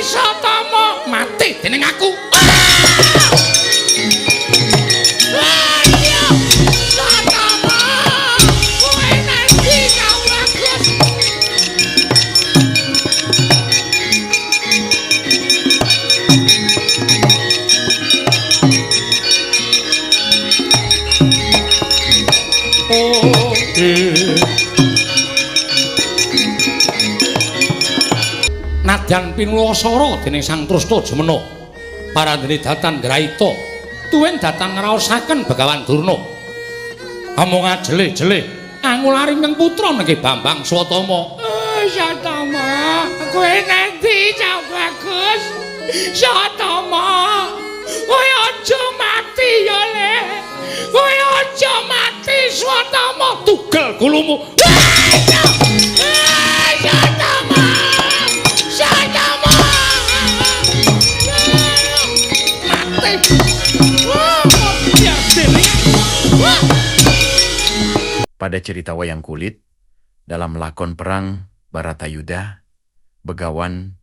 Satama mati dening aku. Satama kowe nanti kau bagus. Nadyan pinulasara dening Sang Trusna Jemena parandene datan Graita tuwin datan ngraosaken Begawan Durna amung ajele-jele angularing ing putra nggih Bambang Swatama. Satama kowe nanti Cak Bagus. Satama kowe aja mati ya Le. Kowe aja mati Swatama tugel gulumu. Satama Satama mati. Pada cerita wayang kulit, dalam lakon perang Baratayuda, Begawan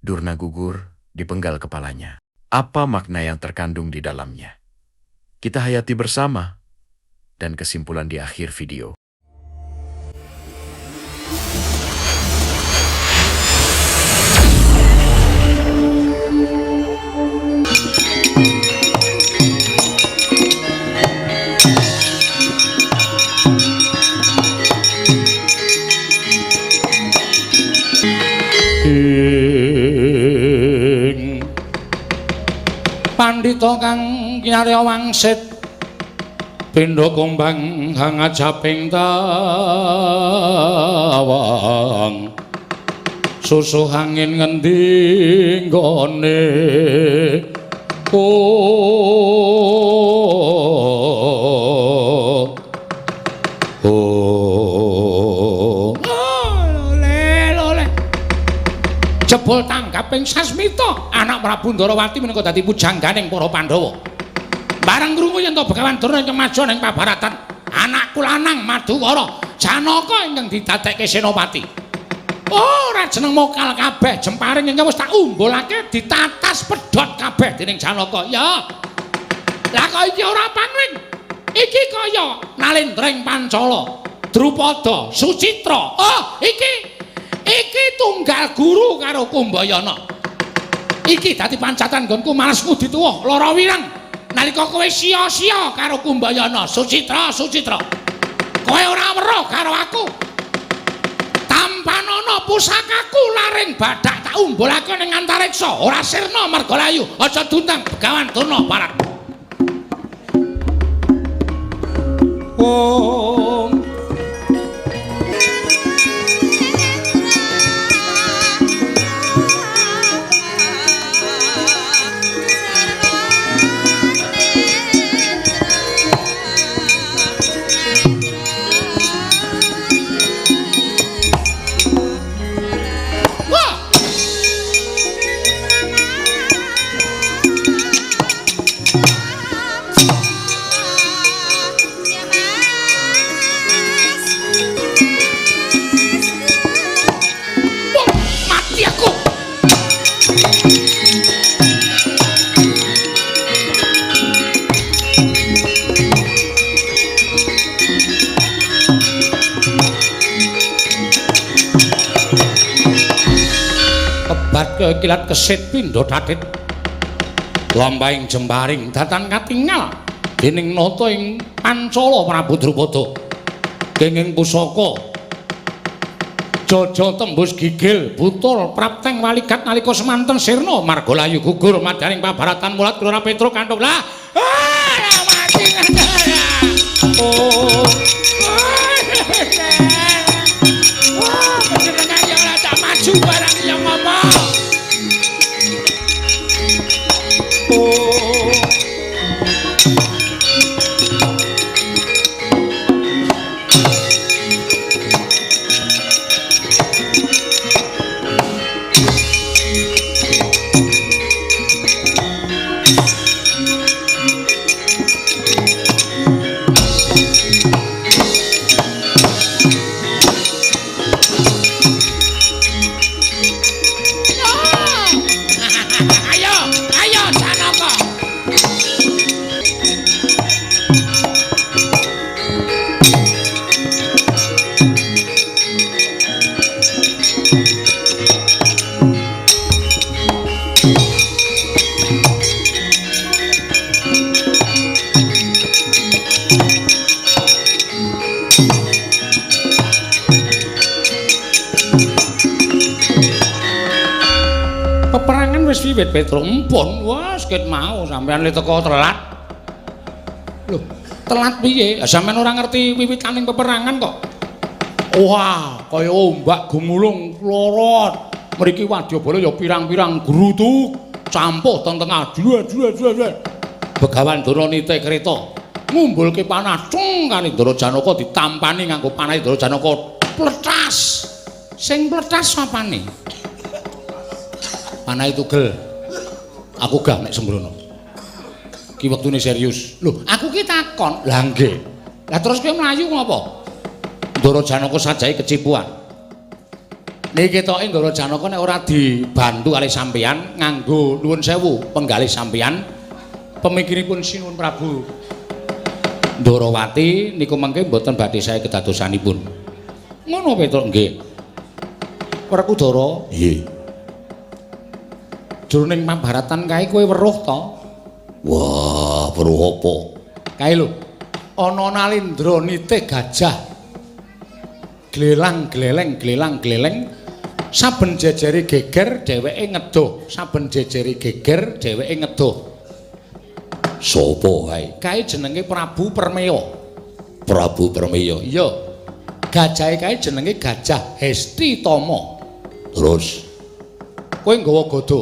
Durna gugur dipenggal kepalanya. Apa makna yang terkandung di dalamnya? Kita hayati bersama, dan kesimpulan di akhir video. Pandhita kang nyarya wangsit pindha kumbang ngajaping tawang susuh angin ngendi nggone jebul tanggaping Sasmita anak Prabu Ndarawati menika dadi pujangganing para Pandhawa. Bareng krungu yen to Begawan Durna kemajo ning pabaratan, anakku lanang Madukara Janaka ingkang didadekke senopati. Ora jeneng mokal kabeh, jemparing ingkang wis tak umbulake ditatas pedhot kabeh dening Janaka. Ya. Lah kok iki ora pangling. Iki kaya Nalendreng Pancala, Drupada, Sucitra. Oh, iki tunggal guru karo Kumbayana. Iki dadi pancatan nggonku males ngudi tuwa lara wirang nalika kowe sia-sia karo Kumbayana. Sucitra kowe ora weruh karo aku. Tampanana pusakaku laring badak tak umbulake ning antariksa ora sirna Margalayu. Aja dundang Begawan Durna parak. Kilat kesit pindha tatit lombahing jembaring datan katingal dening nata ing Pancala Prabu Drupada kenging pusaka jaja tembus gigil butul prapteng waligat nalika semanten sirna Margalayu gugur madaning pabaratan mulat Krona Petruk kanthong lah mati maju barang yang ngomong. peperangan wis wiwit Petro. Empun, wes ket mau sampean le teko telat. Loh, telat piye? Sampean ora ngerti wiwitaning peperangan kok. Wah, kaya ombak gumulung lorot. Mriki wadyabala ya pirang-pirang grutuk campuh teng tengah. Begawan Duranite kreta ngumbulke panah cung kali Ndara Janaka ditampani nganggo panah Ndara Janaka pletas. Sing pletas sapane? Panah tugel. Aku gah nek sembrono. Ki wektune serius. Lho, aku ki takon. Lah nggih. Lah terus kowe mlayu ngopo? Ndara Janaka sajahe kecipuan. Niki ketoke Ndara Janaka nek ora dibantu kali sampeyan nganggo nuwun sewu penggalih sampeyan pemikiripun Sinuwun Prabu Ndarawati niku mengke mboten badhe sae kedadosanipun. Ngono Petruk nggih. Werkudara, nggih. Jroning Mahabharatan kae kowe weruh to? Wah, weruh apa? Kae lho. Ana Nalindra nitih gajah. Glelang gleleng saben jejere geger dheweke ngedoh, saben jejere geger dheweke ngedoh. Sapa kae? Kae jenenge Prabu Permeya. Prabu Permeya. Iya. Gajahe kae jenenge Gajah Hesti Tama. Terus kowe nggawa gada.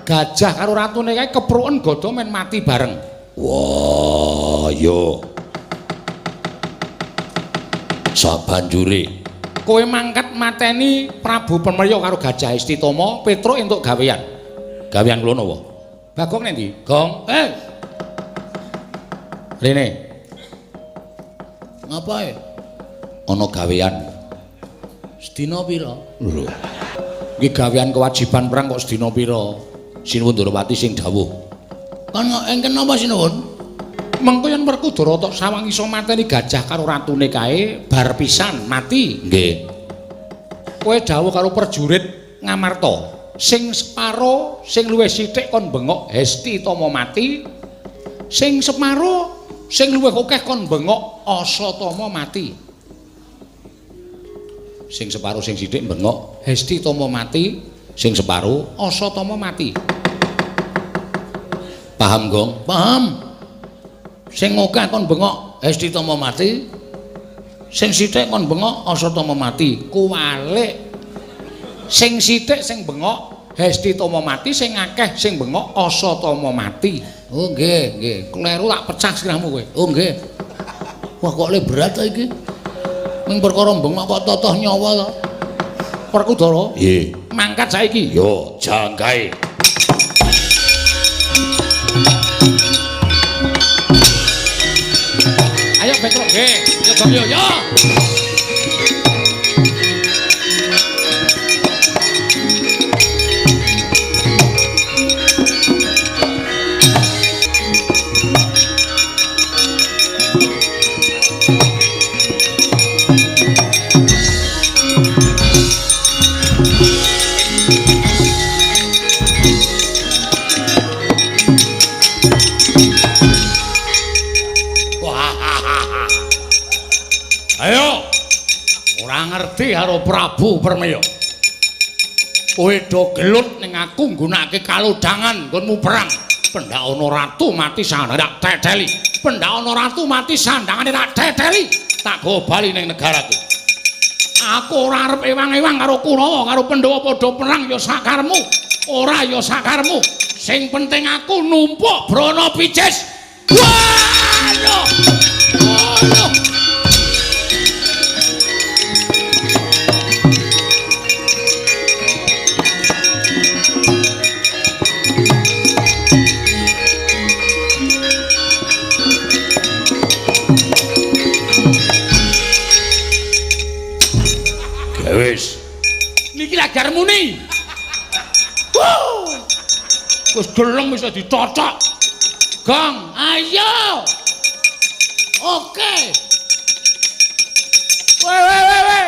Gajah karo ratune kae kepruken gada men mati bareng. Wah, iya. Sabanjure kowe mangkat mateni Prabu Permeya karo Gajah Hesti Tama, Petruk entuk gawean. Gawean kula napa? Bagong nek ndi? Gong. Rene. Ngapae? Ana gawean. Sedina pira? Lho. Iki gawean kewajiban perang kok sedina pira? Sinuwun Ndarawati sing dawuh. Kan engken napa sinuwun? Mengko yen Werkudara tok sawang iso mateni gajah karo ratune kae bar pisan mati. Nggih. Kowe dawuh karo prajurit Ngamarta, sing separo sing luwih sithik kon bengok Hesti Tama mati, sing separo sing luwih akeh kon bengok Asatama mati. Sing separo sing sithik bengok Hesti Tama mati, sing separo Asatama mati. Paham, Gong? Paham. Sing akeh kon bengok Hesti Tama mati, sing sithik kon bengok Asatama mati. Kuwalik. Sing sithik sing bengok Hesti Tama mati, sing akeh sing bengok Asatama mati. Oh nggih, nggih. Kleru tak pecah sirahmu kowe. Oh nggih. Wah kok le berat ta iki? Ming perkara bengok kok totoh nyawa to. Werkudara? Nggih. Mangkat saiki. Yo, jangkae. Ayo Petruk nggih. Yo Gong yo. Ayo, ora ngerti karo Prabu Permeya. Kowe do gelut ning aku nggunakake kalodhangan nggonmu perang. Pendak ana ratu mati sandangane tak teteli. Pendak ana ratu mati sandangane tak teteli. Tak go bali ning negaraku. Aku ora arep ewang-ewang karo Kurawa karo Pandhawa padha perang ya sakarmu. Ora ya sakarmu. Sing penting aku numpuk brana pijes. Waduh. Waduh. Wis. Niki lagi arep muni. Wis gelem wis dicocok. Gong, ayo. Oke. Weh.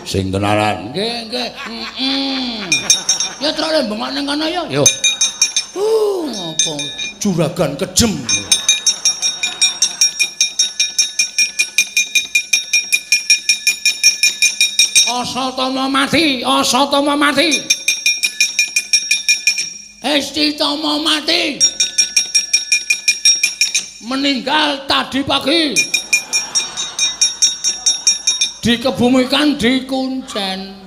Sing tenanan. Nggih. Ya terus bengok ning kono ya. Yo. Apa juragan kejem. Asatama mati, Asatama mati. Estitama mati. Meninggal tadi pagi. Dikebumikan di Kuncen.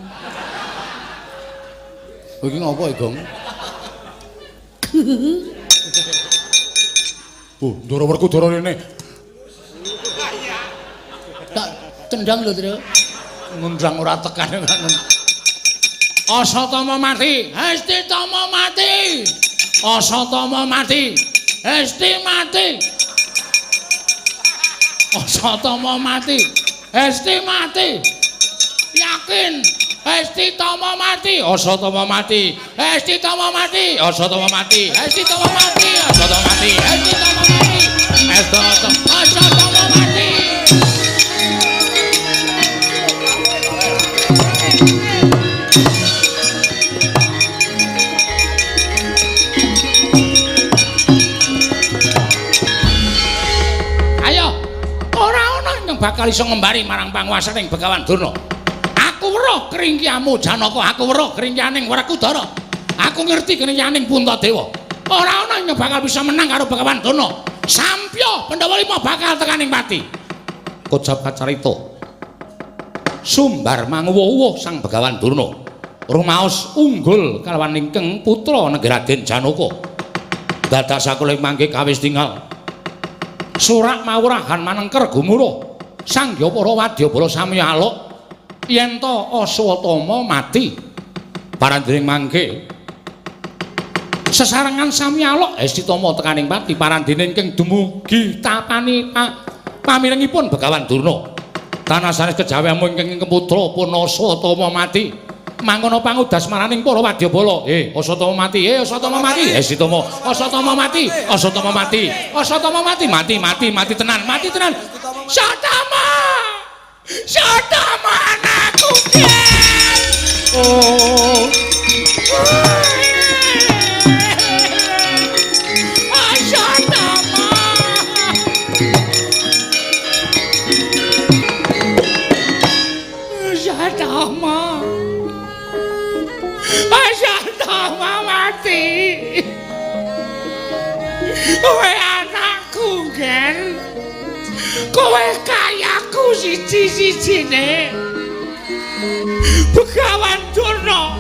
Iki ngopo iki, Gong? Oh, ndoro werku doro rene. Tak tendang lho, Tru. Ngundang ora tekan. Asatama mati, Estitama mati. Asatama mati, Esti mati. Asatama mati, Esti mati. Yakin Estitama mati, Asatama mati. Estitama mati, Asatama mati. Estitama mati, Asatama mati. Estitama mati. Asatama mati. Bakal iso ngembari marang panguwasaning Begawan Durna. Aku weruh kringkiamu Janaka, aku weruh kringkianing Werkudara. Aku ngerti kringkianing Puntadewa. Ora ana yang bakal bisa menang karo Begawan Durna. Sampya Pandhawa 5 bakal tekaning pati. Kocap kacarita. Sumbar manguwuh sang Begawan Durna. Rumaos unggul kalawan ingkang putra Nggaraden Janaka. Dados sakuling mangke kawis tinggal. Surak mawurahan manengker gumuruh. Sang Yapara Wadyabala sami aluk yen to Aswatama mati. Parandene mangke sesarengan sami aluk Estitama tekaning pati parandene ingkang dumugi tapani pamirengipun Begawan Durna. Tanah sanes kejawianmu ingkang keputra pun Aswatama mati. Mangono pangudas maraning para Wadyabala. Aswatama mati, Aswatama mati. Estitama, Aswatama mati, Aswatama mati. Aswatama mati, mati tenan, mati tenan. Satama! Satama anakku gen! Oh. Satama! Satama! Satama mati! Kowe anakku gen! Kowe kayaku siji-sijine. Begawan Durna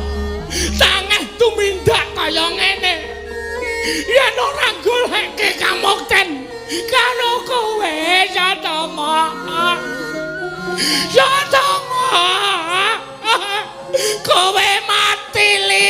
tangeh tumindak kaya ngene. Yen ora goleke kamukten karo kowe Satama. Satama. Kowe mati li.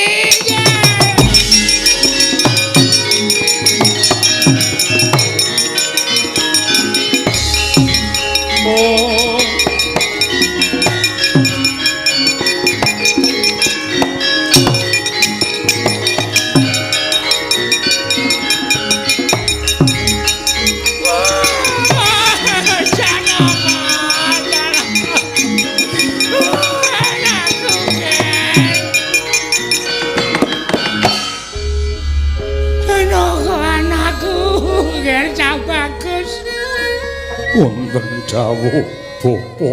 Wonten dawuh bapa.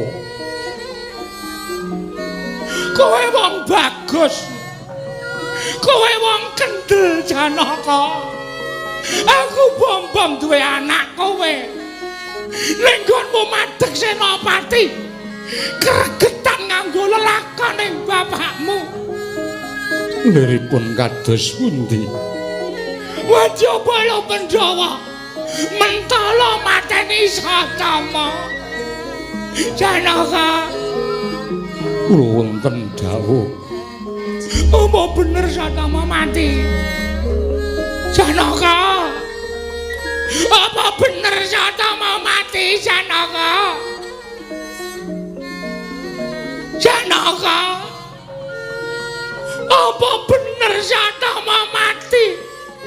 Kowe wong bagus. Kowe wong kendel Janaka. Aku bombong duwe anak kowe. Lenggonmu madeg Senopati. Gregetan nganggo lelakoning bapakmu. Liripun kados pundi? Wadyabala Pandhawa mentala mateni Satama. Janaka kula wonten dawuh. Apa bener Satama mati? Janaka. Apa bener Satama mati, Janaka? Janaka. Apa bener Satama mati?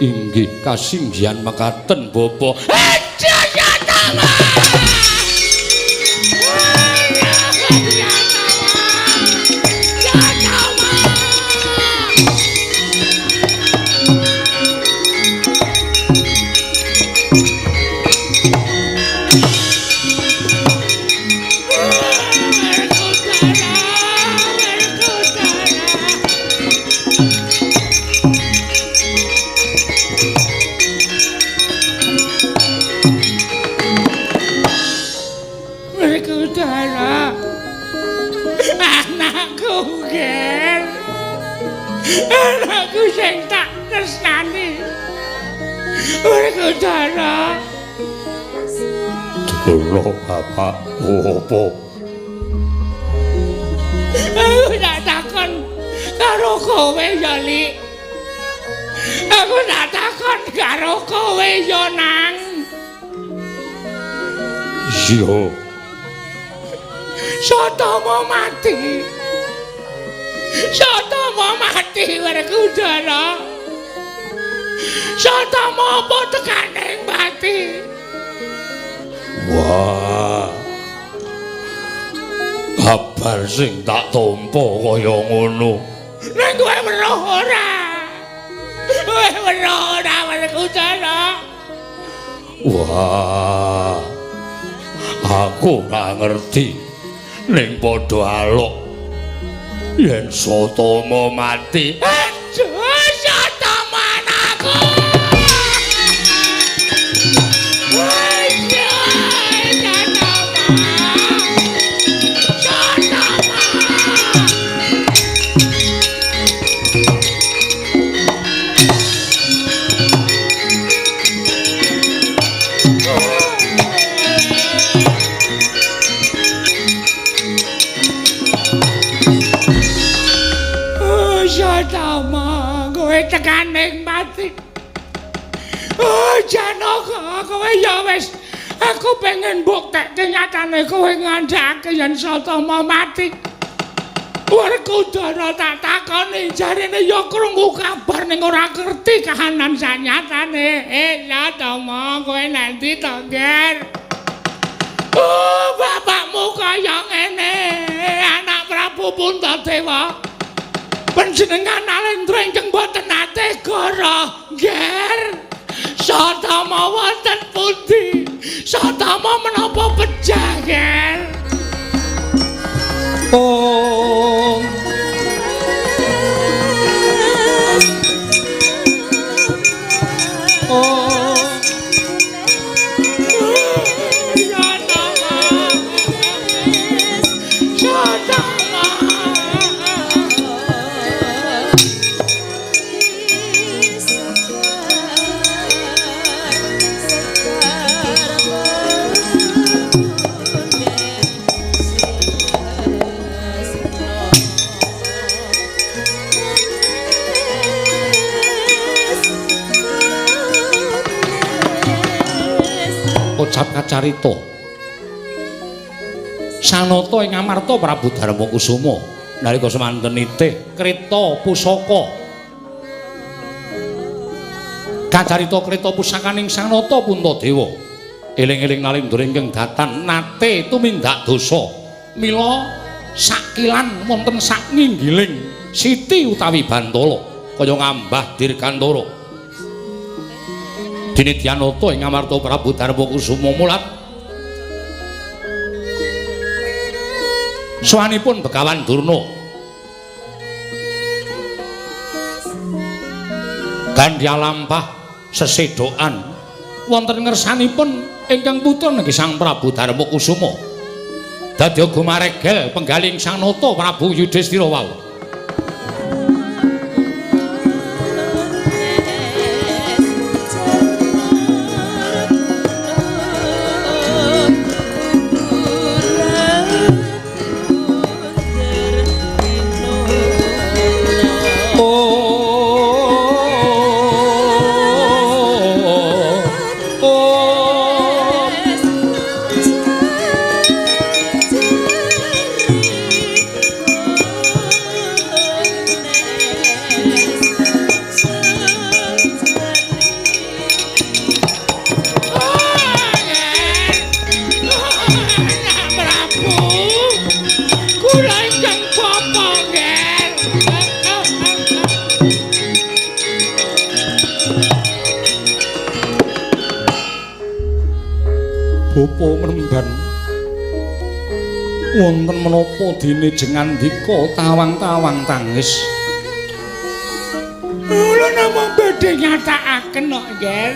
Inggih kasinggihan mekaten Bapa. Satama! Anakku sing tak tresnani. Werkudara. Dulu bapak opo? Aku tak takon karo kowe ya, Lik. Aku tak takon karo kowe ya, Nang. Iya. Satomo mati. Satomo mati Werkudara. Satomo apa tekaning mati? Wah. Kabar sing tak tampa kaya ngono. Ning kowe weruh ora? Kowe weruh ora Werkudara? Wah. Aku ora ngerti. Ning padha alok. Yen Satomo mati, Aduh, Satomo anakku. Satomo, kowe tekaning mati. Oh, Janaka, kowe ya wis. Aku pengen mbuktekke nyatane kowe ngandhake yen Satomo mati. Werkudara tak takoni, jarine ya krungu kabar ning ora ngerti kahanan sanyatane. Satomo, kowe nanti to, Ger? Oh, bapakmu kaya ngene, anak Prabu Puntadewa. Panjenengan Alendra ingkang boten nate goro, Ger. Satomo wonten pundi? Satomo menapa pejah, Ger? Oh. Oh. Ucap kacarita Sanata ing Amarta Prabu Darmakusuma nalika semanten nitih kreta pusaka kacarita kreta pusakaning Sanata Puntadewa eling-eling Nalendra ingkang datan nate tumindak dosa mila sakilan wonten saknginggiling Siti utawi Bantala kaya ngambah Dirgantara dene Dyanata ing Amarta Prabu Darmakusuma mulat sawanipun Begawan Durna gandya lampah sesedokan wonten ngersanipun ingkang putra nggih Sang Prabu Darmakusuma dadi gumaregel penggaling Sang Nata Prabu Yudhistira wau. Bapa Mremban wonten menapa dene jengandika tawang-tawang tangis kula namung badhe nyatakaken kok nggih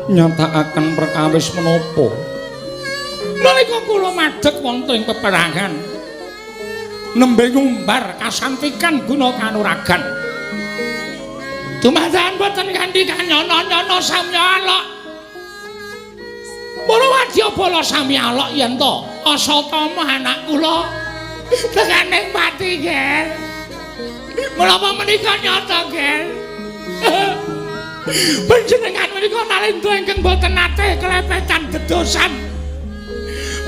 nyatakaken perkawis menapa nalika kula madheg wonten ing peperangan nembe ngumbar kasantikan guna kanuragan. Dumadakan boten kanthi kanyono-nyono samya alok. Para wadyabala sami alok yen to Asatama anak kula tekaning pati nggih. Menapa menika nyata nggih? Panjenengan menika nalendra ingkang boten nate klepetan dedosan.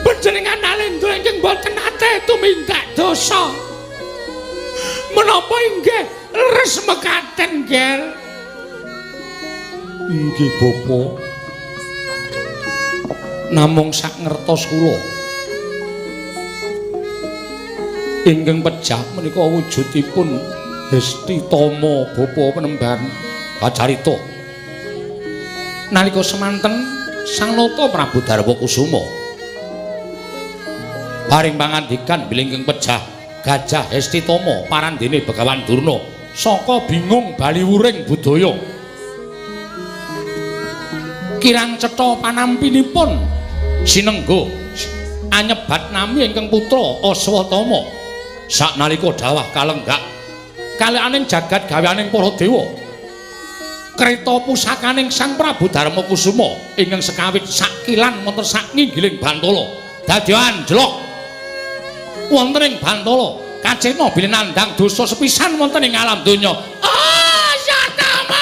Panjenengan nalendra ingkang boten nate tumindak dosa. Menapa inggih leres mekaten nggih? Inggih Bapa. Namung sak ngertos kula. Ingkang pejah menika wujudipun Hesti Tama Bapa Penemban Kacarita. Nalika semanten Sang Nata Prabu Darma Kusuma paring pangandikan bilih ingkang pejah Gajah Hesti Tama parandene Begawan Durna saka bingung bali wuring budaya. Kirang cetha panampinipun sinengga anyebat nami ingkang putra Aswatama saknalika dawah kalenggak kalianing jagat gaweaning para dewa kreta pusakaning Sang Prabu Darma Kusuma ingkang sekawit sakilan wonten saknginggiling Bantala dadi anjlok wonten ing Bantala kacena bilih nandhang dosa sepisan wonten ing alam donya. Asatama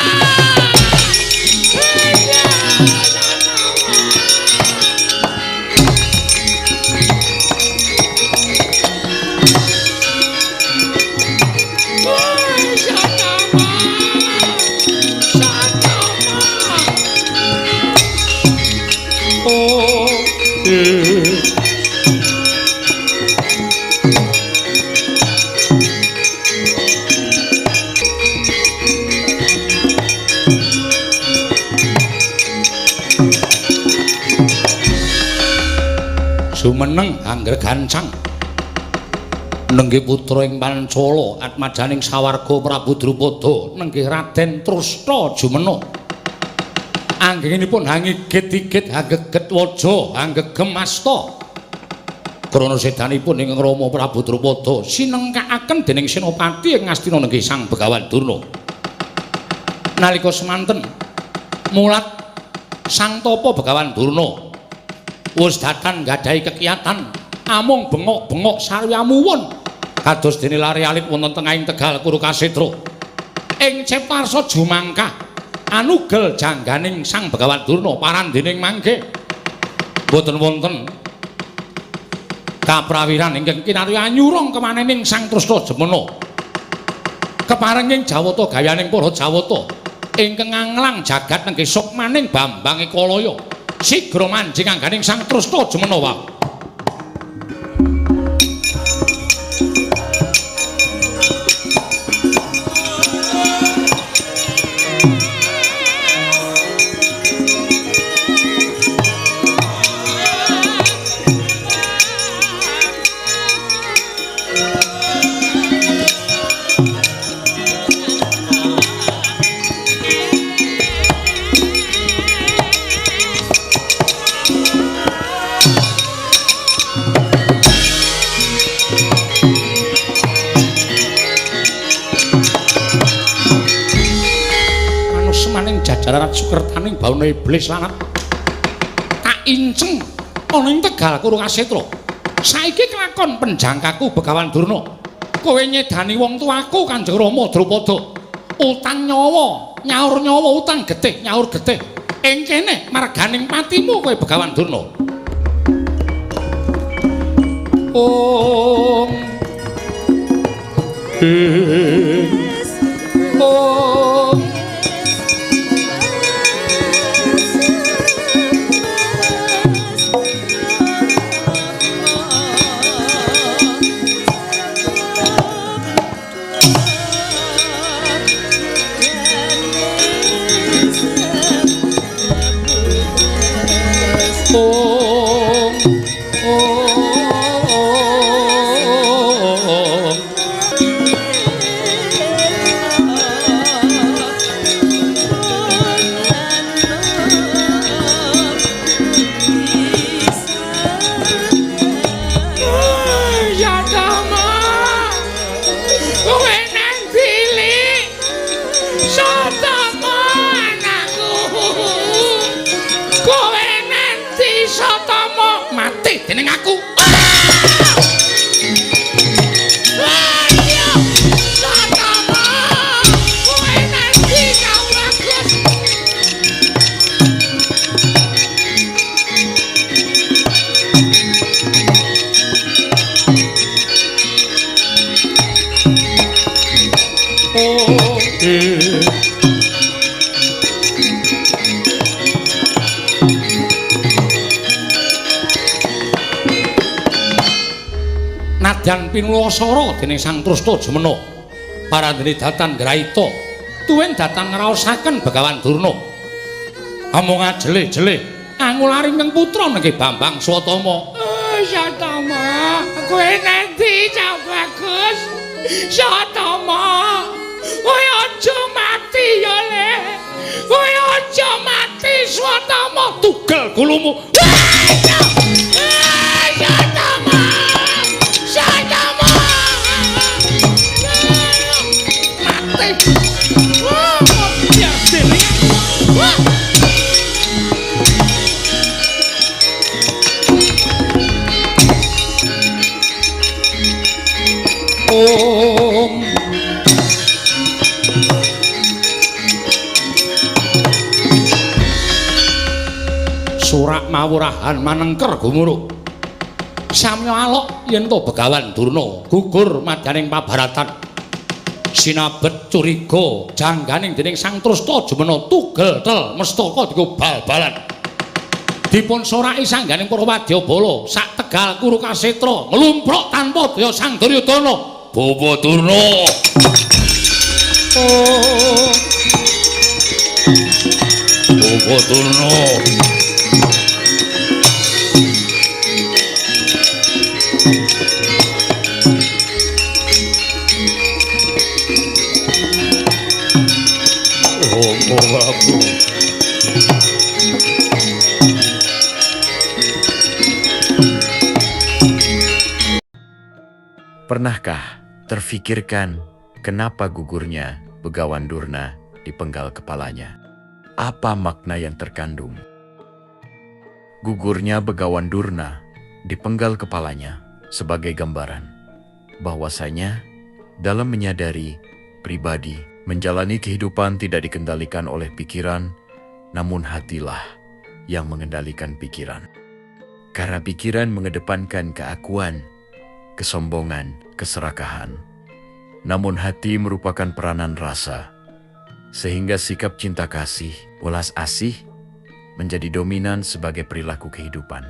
Sumeneng angger gancang nenggih putra ing Pancala atmajaning sawarga Prabu Drupada nenggih Raden Trusna Jumena anggenipun hangigit-igit hanggeget waja hanggegem asta krana sedanipun ing Rama Prabu Drupada sinengkakaken dening Senopati ing Ngastina nenggih Sang Begawan Durna. Nalika semanten mulat Sang Tapa Begawan Durna wis datan nggadahi kekiyatan amung bengok-bengok sarwi amuwun kados dene lare alit wonten tengahing Tegal Kurukasetra ing Ciptarsa jumangkah anugel jangganing Sang Begawan Durna parandening mangke boten wonten kaprawiran ingkang kinarya anyurung kemanening Sang Trusna Jemena keparenging Jawata gayaning para Jawata ingkang nganglang jagat nenggih sukmaning Bambang Ekalaya sigra manjing angganing Sang Trusna Jemena wae. Jajaran Sukertaning bauna iblis lanat tak inceng ana ing Tegal Kurukasetra. Saiki kelakon penjangkaku Begawan Durna. Kowe nyedani wong tuaku Kanjeng Rama Drupada. Utang nyawa, nyaur nyawa utang getih, nyaur getih. Ing kene marganing patimu kowe Begawan Durna. Om Om Nadyan pinulasara dening Sang Trusna Jemena parandene datan Graita tuwin datan ngraosaken Begawan Durna amung ajele-jele angularing ing putra nggih Bambang Swatama. Swatama, kowe nendi Cak Bagus? Swatama, kowe aja mati ya Le. Kowe aja mati Swatama, tugel gulumu. Swatama. Swatama. Mati. Wah, biar sini. Wah. Om Surak mawurahan manengker gumuruk samya alok yen to Begawan Durna gugur madyaning pabaratan sinabet curiga jangganing dening Sang Trusna Jemena tugel tel mestaka dienggo bal-balan dipun soraki sangganing para wadyabala sak Tegal Kuru Kasetra nglumpruk tanpa daya Sang Duryudana. Bapa Durna. Oh. Bapa Durna. Oh, Prabu. Pernahkah terfikirkan kenapa gugurnya Begawan Durna dipenggal kepalanya? Apa makna yang terkandung? Gugurnya Begawan Durna dipenggal kepalanya sebagai gambaran bahwasanya dalam menyadari pribadi menjalani kehidupan tidak dikendalikan oleh pikiran, namun hatilah yang mengendalikan pikiran. Karena pikiran mengedepankan keakuan, kesombongan, keserakahan. Namun hati merupakan peranan rasa, sehingga sikap cinta kasih, welas asih menjadi dominan sebagai perilaku kehidupan.